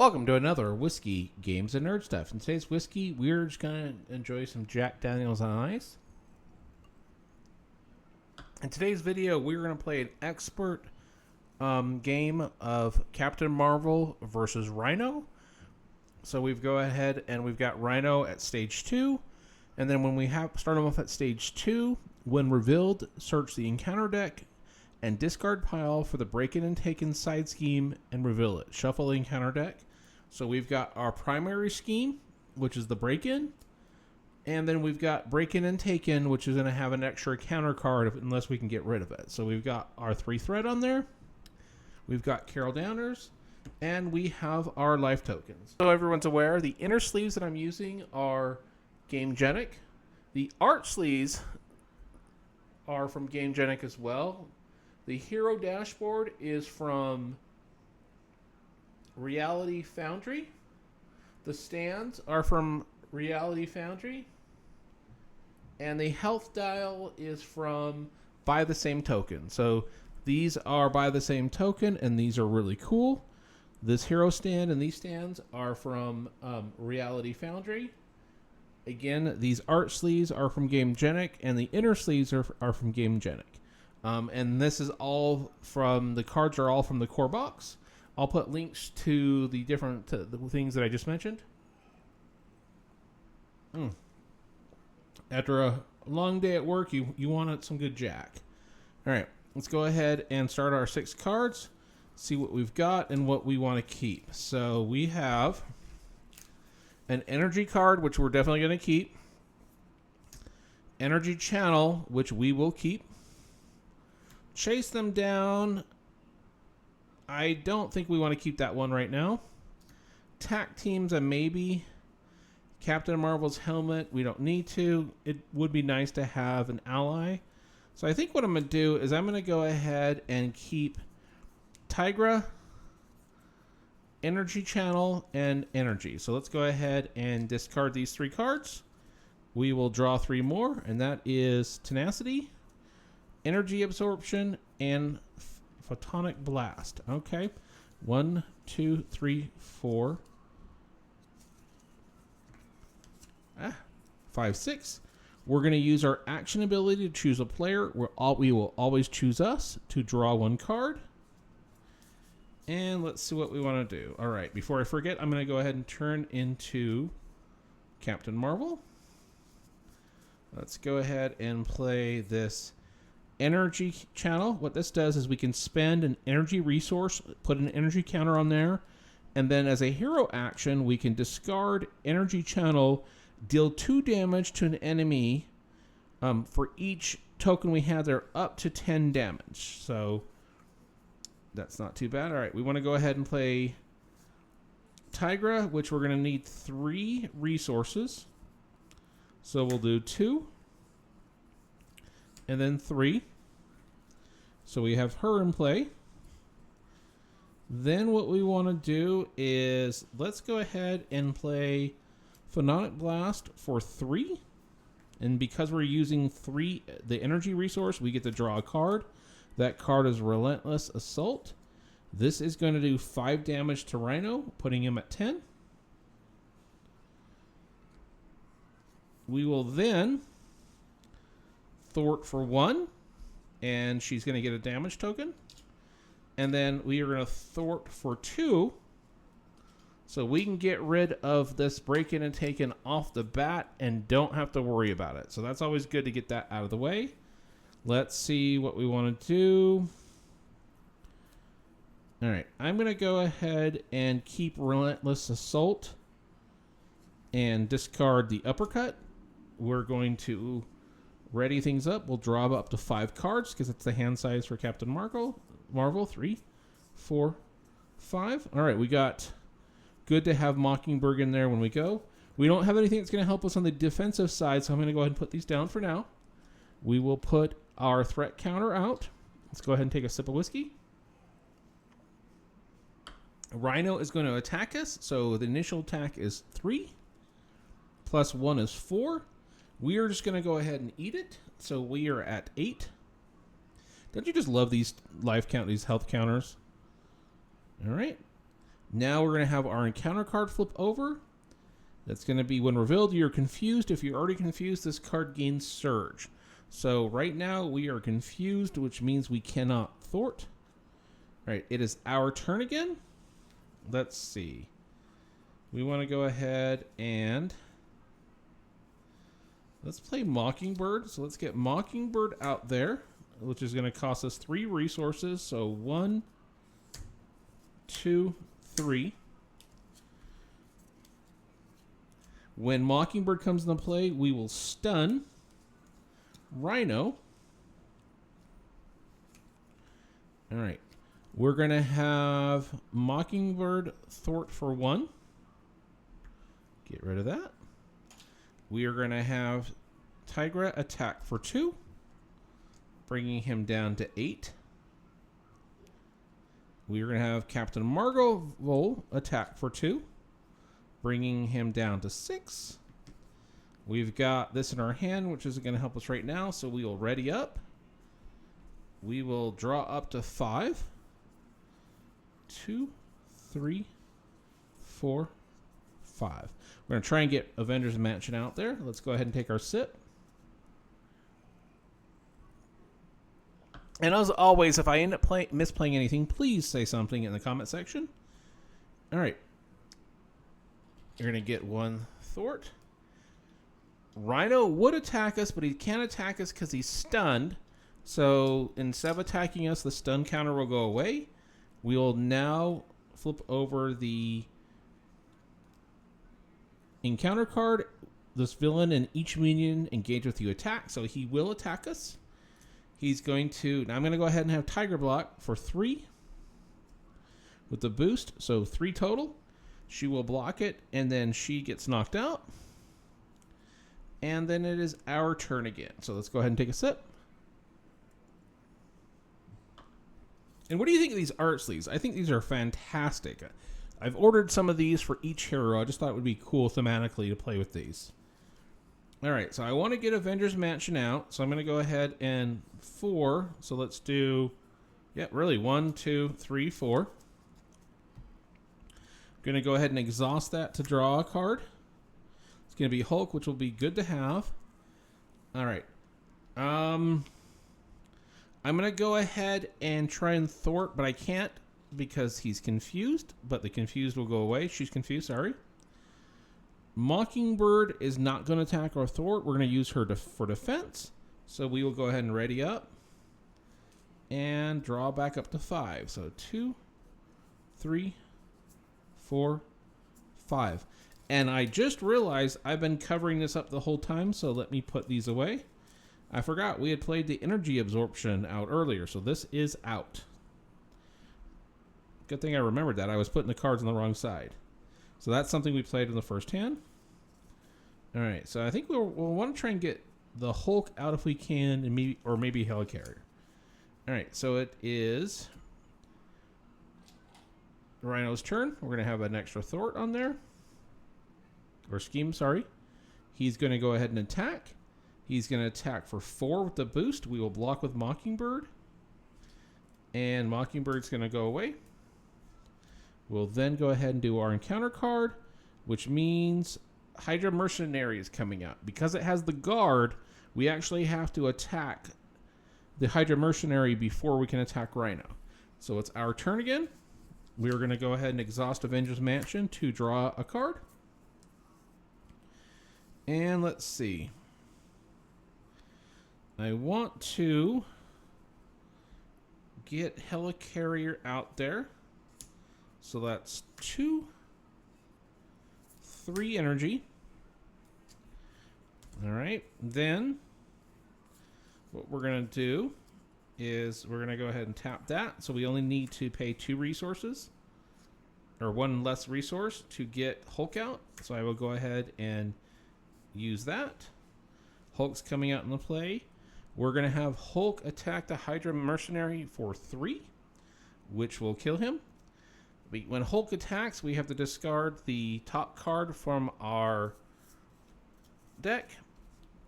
Welcome to another Whiskey Games and Nerd Stuff. In today's whiskey, we're just going to enjoy some Jack Daniels on Ice. In today's video, we're going to play an expert game of Captain Marvel versus Rhino. So we've go ahead and we've got Rhino at stage 2. And then when we start them off at stage 2, when revealed, search the encounter deck and discard pile for the break-in and taken side scheme and reveal it. Shuffle the encounter deck. So we've got our primary scheme, which is the break-in. And then we've got break-in and taken, which is going to have an extra counter card unless we can get rid of it. So we've got our 3 threat on there. We've got Carol Downers. And we have our life tokens. So everyone's aware, the inner sleeves that I'm using are Gamegenic. The art sleeves are from Gamegenic as well. The hero dashboard is from RealityFoundry. The stands are from RealityFoundry. And the health dial is from Buythesametoken. So these are Buythesametoken, and these are really cool. This hero stand and these stands are from RealityFoundry. Again, these art sleeves are from Gamegenic, and the inner sleeves are from Gamegenic. And this is all from, the cards are all from the core box. I'll put links to the different the things that I just mentioned. After a long day at work, you wanted some good Jack. All right, let's go ahead and start our 6 cards. See what we've got and what we want to keep. So we have an energy card, which we're definitely going to keep. Energy channel, which we will keep. Chase them down. I don't think we want to keep that one right now. Tack teams, a maybe. Captain Marvel's helmet, we don't need to. It would be nice to have an ally. So I think what I'm going to do is I'm going to go ahead and keep Tigra, energy channel, and energy. So let's go ahead and discard these 3 cards. We will draw 3 more, and that is tenacity, energy absorption, and photonic blast. Okay, 1, 2, 3, 4, 5, 6. We're going to use our action ability to choose a player. We will always choose us to draw 1 card. And let's see what we want to do. All right, before I forget, I'm going to go ahead and turn into Captain Marvel. Let's go ahead and play this energy channel. What this does is we can spend an energy resource, put an energy counter on there, and then as a hero action, we can discard energy channel, deal 2 damage to an enemy for each token we have there, up to 10 damage. So that's not too bad. All right, we want to go ahead and play Tigra, which we're going to need 3 resources. So we'll do 2 and then 3. So we have her in play. Then what we want to do is let's go ahead and play Photonic Blast for 3. And because we're using 3, the energy resource, we get to draw a card. That card is Relentless Assault. This is going to do 5 damage to Rhino, putting him at 10. We will then thwart for 1, and she's going to get a damage token. And then we are going to thwart for 2, so we can get rid of this break-in and taken off the bat and don't have to worry about it. So that's always good to get that out of the way. Let's see what we want to do. All right, I'm going to go ahead and keep Relentless Assault and discard the uppercut. We're going to ready things up. We'll draw up to 5 cards because it's the hand size for Captain Marvel. 3, 4, 5. All right, we got good to have Mockingbird in there when we go. We don't have anything that's going to help us on the defensive side, so I'm going to go ahead and put these down for now. We will put our threat counter out. Let's go ahead and take a sip of whiskey. Rhino is going to attack us, so the initial attack is 3. Plus 1 is 4. We are just going to go ahead and eat it, so we are at 8. Don't you just love these life count, these health counters? All right. Now we're going to have our encounter card flip over. That's going to be when revealed, you're confused. If you're already confused, this card gains surge. So right now we are confused, which means we cannot thwart. All right, it is our turn again. Let's see. We want to go ahead and let's play Mockingbird. So let's get Mockingbird out there, which is going to cost us 3 resources. So 1, 2, 3. When Mockingbird comes into play, we will stun Rhino. All right. We're going to have Mockingbird thwart for 1. Get rid of that. We are going to have Tigra attack for 2, bringing him down to 8. We are going to have Captain Marvel attack for 2, bringing him down to 6. We've got this in our hand, which isn't going to help us right now, so we will ready up. We will draw up to 5. 2, 3, 4, 5. We're going to try and get Avengers Mansion out there. Let's go ahead and take our sip. And as always, if I end up misplaying anything, please say something in the comment section. All right. You're going to get 1 thwart. Rhino would attack us, but he can't attack us because he's stunned. So instead of attacking us, the stun counter will go away. We will now flip over the encounter card. This villain and each minion engage with you attack, so he will attack us. He's going to... Now I'm going to go ahead and have Tiger block for 3 with the boost, so 3 total. She will block it, and then she gets knocked out. And then it is our turn again. So let's go ahead and take a sip. And what do you think of these art sleeves? I think these are fantastic. I've ordered some of these for each hero. I just thought it would be cool thematically to play with these. All right, so I want to get Avengers Mansion out. So I'm going to go ahead and 4. So let's do, yeah, really 1, 2, 3, 4. I'm going to go ahead and exhaust that to draw a card. It's going to be Hulk, which will be good to have. All right. I'm going to go ahead and try and thwart, but I can't because he's confused, but the confused will go away. She's confused, sorry. Mockingbird is not going to attack or thwart. We're going to use her for defense. So we will go ahead and ready up and draw back up to 5. So 2, 3, 4, 5. And I just realized I've been covering this up the whole time, so let me put these away. I forgot we had played the energy absorption out earlier, so this is out. Good thing I remembered that. I was putting the cards on the wrong side. So that's something we played in the first hand. All right, so I think we'll want to try and get the Hulk out if we can, and maybe Helicarrier. All right, so it is Rhino's turn. We're going to have an extra thwart on there. Or scheme, sorry. He's going to go ahead and attack. He's going to attack for 4 with the boost. We will block with Mockingbird. And Mockingbird's going to go away. We'll then go ahead and do our encounter card, which means Hydra Mercenary is coming out. Because it has the guard, we actually have to attack the Hydra Mercenary before we can attack Rhino. So it's our turn again. We're going to go ahead and exhaust Avengers Mansion to draw a card. And let's see. I want to get Helicarrier out there. So that's 2, 3 energy. All right. Then what we're going to do is we're going to go ahead and tap that. So we only need to pay 2 resources or 1 less resource to get Hulk out. So I will go ahead and use that. Hulk's coming out in the play. We're going to have Hulk attack the Hydra Mercenary for 3, which will kill him. When Hulk attacks, we have to discard the top card from our deck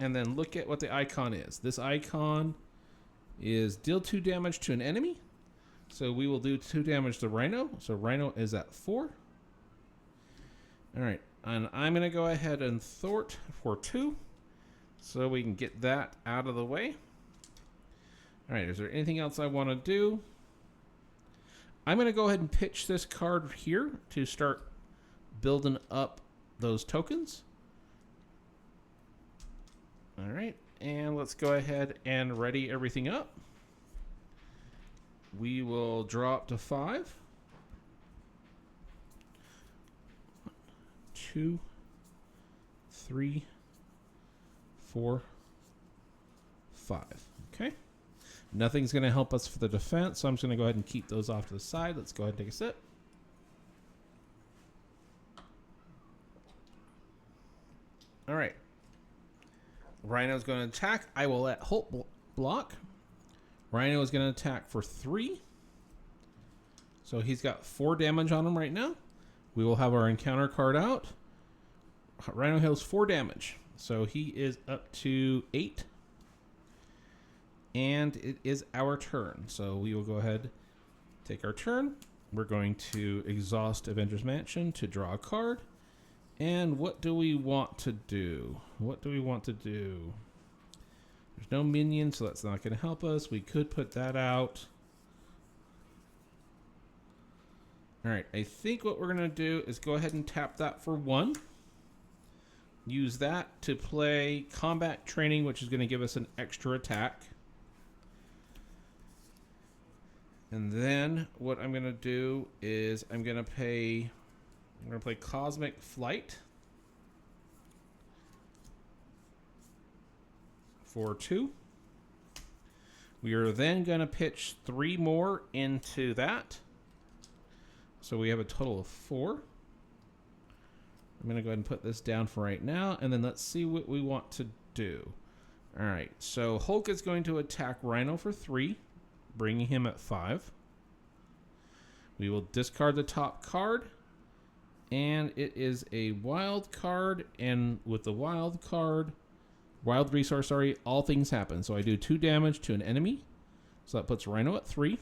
and then look at what the icon is. This icon is deal 2 damage to an enemy. So we will do 2 damage to Rhino. So Rhino is at 4. All right, and I'm going to go ahead and thwart for 2, so we can get that out of the way. All right, is there anything else I want to do? I'm going to go ahead and pitch this card here to start building up those tokens. All right, and let's go ahead and ready everything up. We will draw up to 5. 2, 3, 4, 5. Okay. Nothing's going to help us for the defense, so I'm just going to go ahead and keep those off to the side. Let's go ahead and take a sip. All right. Rhino's going to attack. I will let Hulk block. Rhino is going to attack for 3. So he's got 4 damage on him right now. We will have our encounter card out. Rhino heals 4 damage. So he is up to 8. And it is our turn. So we will go ahead, take our turn. We're going to exhaust Avengers Mansion to draw a card. And what do we want to do? What do we want to do? There's no minion, so that's not going to help us. We could put that out. All right, I think what we're going to do is go ahead and tap that for 1. Use that to play combat training, which is going to give us an extra attack. And then what I'm going to do is I'm going to play Cosmic Flight for 2. We are then going to pitch 3 more into that. So we have a total of 4. I'm going to go ahead and put this down for right now, and then let's see what we want to do. All right, so Hulk is going to attack Rhino for 3, bringing him at 5. We will discard the top card, and it is a wild card, and with the wild resource, all things happen. So I do 2 damage to an enemy, so that puts Rhino at 3.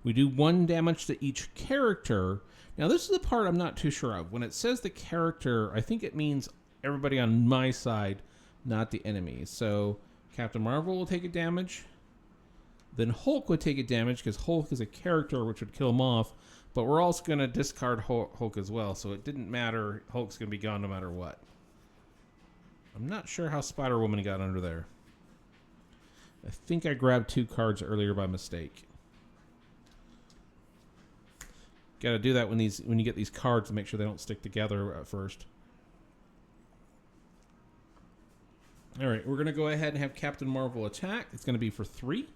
We do 1 damage to each character. Now, this is the part I'm not too sure of. When it says the character, I think it means everybody on my side, not the enemy. So Captain Marvel will take a damage. Then Hulk would take a damage because Hulk is a character which would kill him off. But we're also going to discard Hulk as well. So it didn't matter. Hulk's going to be gone no matter what. I'm not sure how Spider-Woman got under there. I think I grabbed 2 cards earlier by mistake. Got to do that when you get these cards to make sure they don't stick together at first. All right, we're going to go ahead and have Captain Marvel attack. It's going to be for 3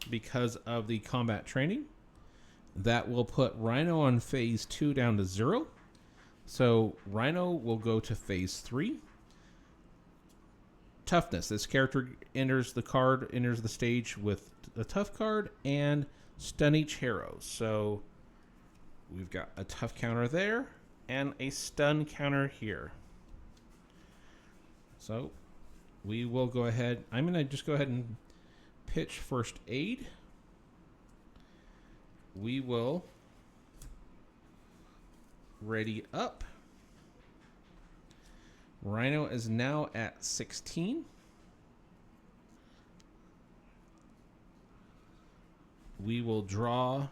because of the combat training. That will put Rhino on phase 2 down to 0. So Rhino will go to phase 3. Toughness. This character enters the stage with a tough card and stun each hero. So we've got a tough counter there and a stun counter here. So we will go ahead. I'm going to just go ahead and pitch first aid. We will ready up. Rhino is now at 16. We will draw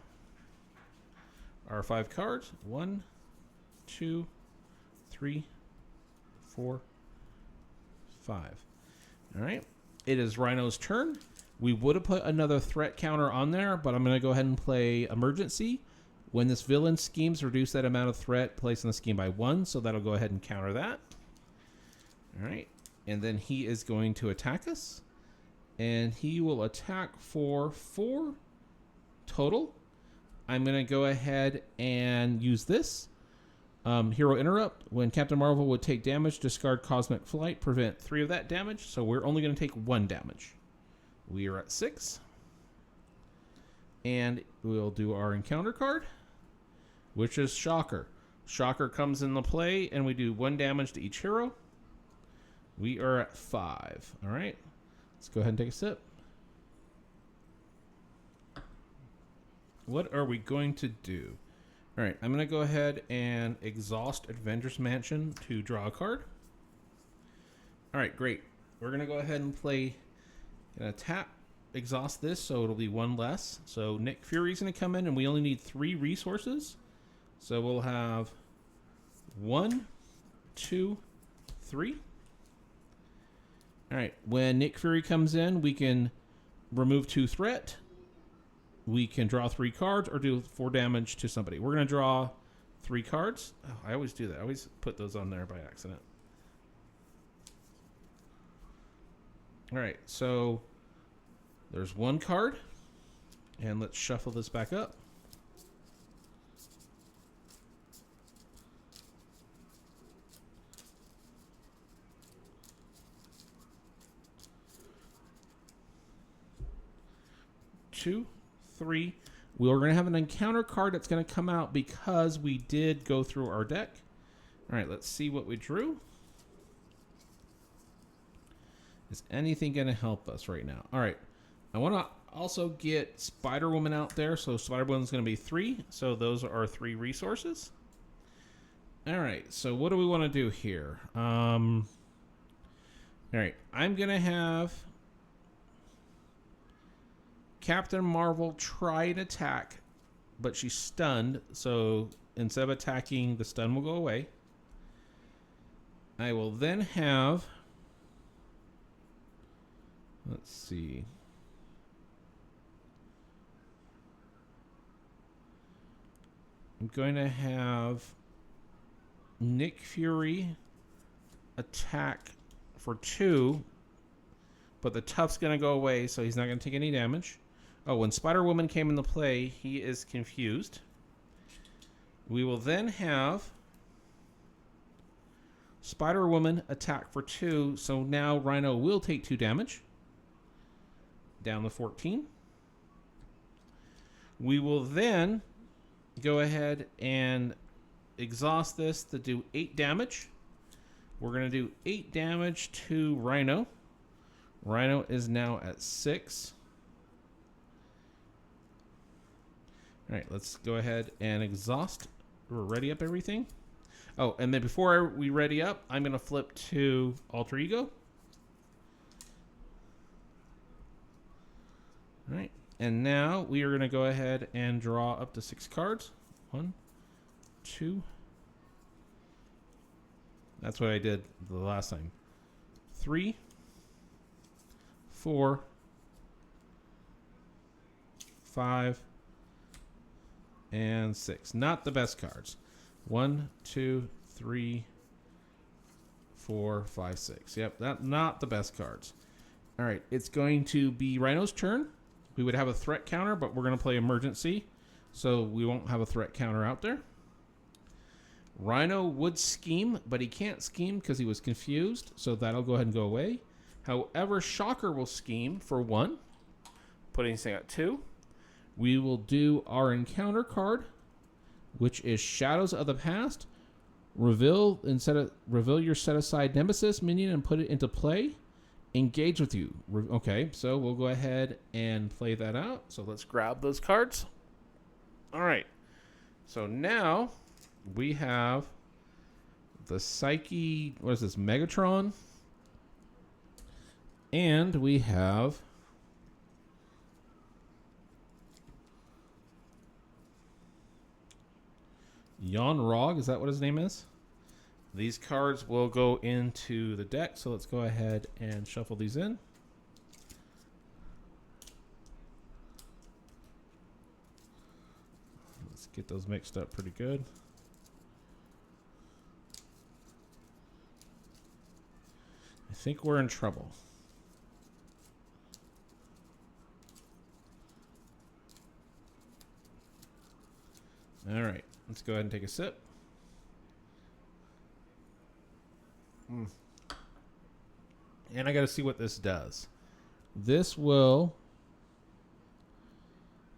our 5 cards. 1, 2, 3, 4, 5. All right. It is Rhino's turn. We would have put another threat counter on there, but I'm going to go ahead and play Emergency. When this villain schemes, reduce that amount of threat placed in the scheme by 1, so that'll go ahead and counter that. All right. And then he is going to attack us. And he will attack for 4 total. I'm going to go ahead and use this. Hero Interrupt. When Captain Marvel would take damage, discard Cosmic Flight, prevent 3 of that damage. So we're only going to take 1 damage. We are at 6. And we'll do our encounter card, which is Shocker. Shocker comes into play, and we do 1 damage to each hero. We are at 5. All right. Let's go ahead and take a sip. What are we going to do? All right, I'm going to go ahead and exhaust Avengers Mansion to draw a card. All right, great. We're going to go ahead and play, tap, exhaust this, so it'll be one less. So Nick Fury's going to come in, and we only need 3 resources. So we'll have 1, 2, 3. All right, when Nick Fury comes in, we can remove 2 threat. We can draw 3 cards or do 4 damage to somebody. We're going to draw 3 cards. Oh, I always do that. I always put those on there by accident. All right, so there's 1 card. And let's shuffle this back up. Two, 3. We're going to have an encounter card that's going to come out because we did go through our deck. All right, let's see what we drew. Is anything going to help us right now? All right, I want to also get Spider-Woman out there. So Spider-Woman's going to be 3. So those are 3 resources. All right, so what do we want to do here? All right, I'm going to have Captain Marvel try and attack, but she's stunned, so instead of attacking, the stun will go away. I will then have, let's see, I'm going to have Nick Fury attack for 2, but the tough's going to go away, so he's not going to take any damage. Oh, when Spider-Woman came into play, he is confused. We will then have Spider-Woman attack for 2, so now Rhino will take 2 damage. Down to 14. We will then go ahead and exhaust this to do 8 damage. We're going to do 8 damage to Rhino. Rhino is now at 6. All right, let's go ahead and exhaust. We're ready up everything. Oh, and then before we ready up, I'm going to flip to Alter Ego. All right, and now we are going to go ahead and draw up to 6 cards. 1, 2. That's what I did the last time. 3, 4, 5, and 6. Not the best cards. 1, 2, 3, 4, 5, 6. Yep, not the best cards. All right, it's going to be Rhino's turn. We would have a threat counter, but we're going to play emergency, so we won't have a threat counter out there. Rhino would scheme, but he can't scheme because he was confused, so that'll go ahead and go away. However, Shocker will scheme for 1, putting this thing at 2. We will do our encounter card, which is Shadows of the Past. Reveal your set-aside Nemesis minion and put it into play. Engage with you. Okay, so we'll go ahead and play that out. So let's grab those cards. All right. So now we have the Psyche, what is this, Megatron? And we have Yon Rog, is that what his name is? These cards will go into the deck, so let's go ahead and shuffle these in. Let's get those mixed up pretty good. I think we're in trouble. All right, let's go ahead and take a sip. And I got to see what this does. This will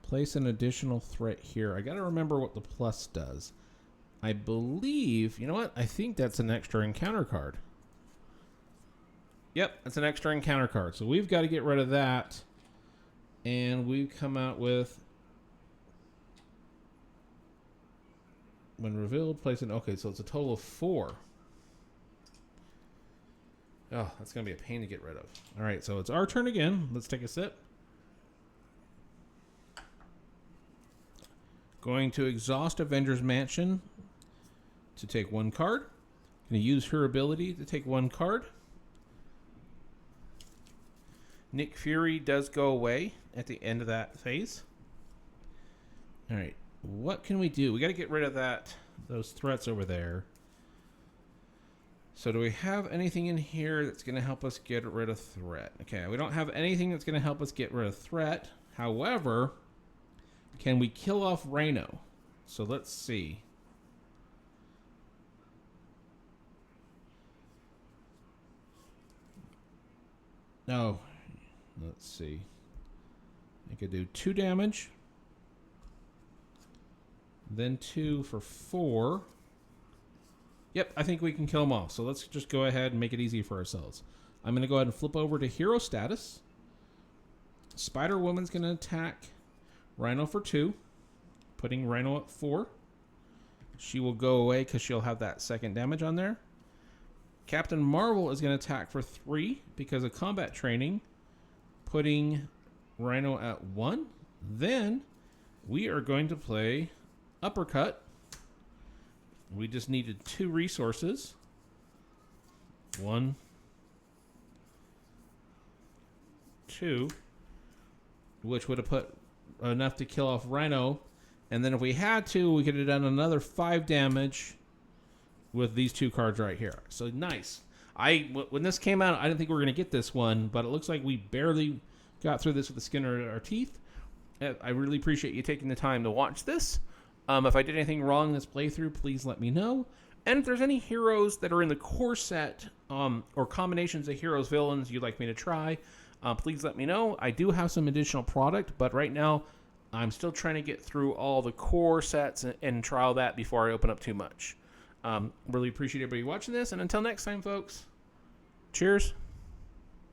place an additional threat here. I got to remember what the plus does. I believe, you know what? I think that's an extra encounter card. Yep, that's an extra encounter card. So we've got to get rid of that. And we've come out with When revealed, place an... Okay, so it's a total of 4. Oh, that's going to be a pain to get rid of. All right, so it's our turn again. Let's take a sip. Going to exhaust Avengers Mansion to take 1 card. Going to use her ability to take 1 card. Nick Fury does go away at the end of that phase. All right, what can we do? We got to get rid of those threats over there. So do we have anything in here that's going to help us get rid of threat? Okay, we don't have anything that's going to help us get rid of threat. However, can we kill off Rhino? So let's see. No. Let's see. I could do 2 damage. Then 2 for 4. Yep, I think we can kill them off. So let's just go ahead and make it easy for ourselves. I'm going to go ahead and flip over to hero status. Spider-Woman's going to attack Rhino for 2, putting Rhino at 4. She will go away because she'll have that 2nd damage on there. Captain Marvel is going to attack for 3 because of combat training, putting Rhino at 1. Then we are going to play Uppercut. We just needed 2 resources. 1, 2, which would have put enough to kill off Rhino. And then if we had to, we could have done another 5 damage with these 2 cards right here. So nice. When this came out, I didn't think we were going to get this one, but it looks like we barely got through this with the skin of our teeth. I really appreciate you taking the time to watch this. If I did anything wrong in this playthrough, please let me know. And if there's any heroes that are in the core set or combinations of heroes, villains you'd like me to try, please let me know. I do have some additional product, but right now I'm still trying to get through all the core sets and trial that before I open up too much. Really appreciate everybody watching this, and until next time, folks, cheers.